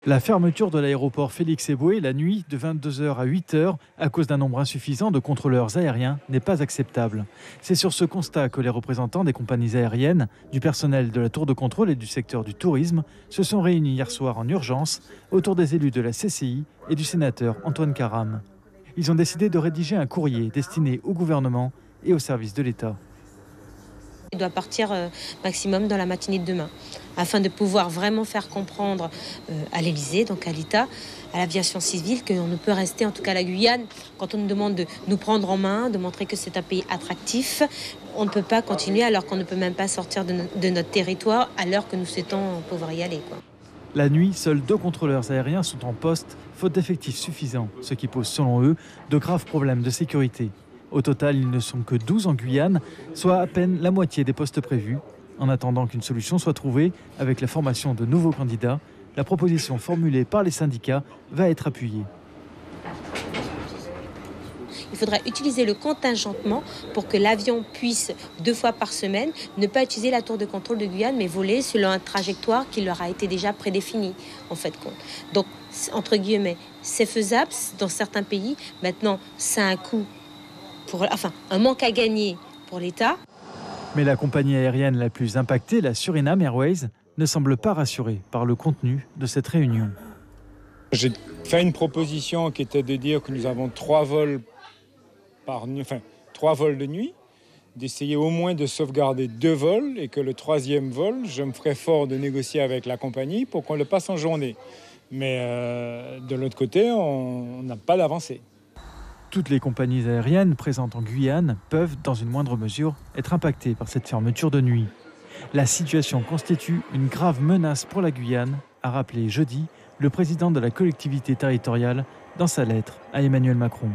La fermeture de l'aéroport Félix-Éboué la nuit de 22h à 8h à cause d'un nombre insuffisant de contrôleurs aériens n'est pas acceptable. C'est sur ce constat que les représentants des compagnies aériennes, du personnel de la tour de contrôle et du secteur du tourisme se sont réunis hier soir en urgence autour des élus de la CCI et du sénateur Antoine Karam. Ils ont décidé de rédiger un courrier destiné au gouvernement et aux services de l'État. Il doit partir maximum dans la matinée de demain, afin de pouvoir vraiment faire comprendre à l'Élysée, donc à l'État, à l'aviation civile, qu'on ne peut rester, en tout cas à la Guyane, quand on nous demande de nous prendre en main, de montrer que c'est un pays attractif. On ne peut pas continuer alors qu'on ne peut même pas sortir de notre territoire à l'heure que nous souhaitons pouvoir y aller, quoi. La nuit, seuls 2 contrôleurs aériens sont en poste, faute d'effectifs suffisants, ce qui pose selon eux de graves problèmes de sécurité. Au total, ils ne sont que 12 en Guyane, soit à peine la moitié des postes prévus. En attendant qu'une solution soit trouvée avec la formation de nouveaux candidats, la proposition formulée par les syndicats va être appuyée. Il faudra utiliser le contingentement pour que l'avion puisse, 2 fois par semaine, ne pas utiliser la tour de contrôle de Guyane, mais voler selon une trajectoire qui leur a été déjà prédéfinie, en fait. Donc, entre guillemets, c'est faisable dans certains pays. Maintenant, ça a un coût, un manque à gagner pour l'État. Mais la compagnie aérienne la plus impactée, la Suriname Airways, ne semble pas rassurée par le contenu de cette réunion. J'ai fait une proposition qui était de dire que nous avons 3 vols de nuit, d'essayer au moins de sauvegarder 2 vols et que le 3e vol, je me ferais fort de négocier avec la compagnie pour qu'on le passe en journée. Mais de l'autre côté, on n'a pas d'avancée. Toutes les compagnies aériennes présentes en Guyane peuvent, dans une moindre mesure, être impactées par cette fermeture de nuit. La situation constitue une grave menace pour la Guyane, a rappelé jeudi le président de la collectivité territoriale dans sa lettre à Emmanuel Macron.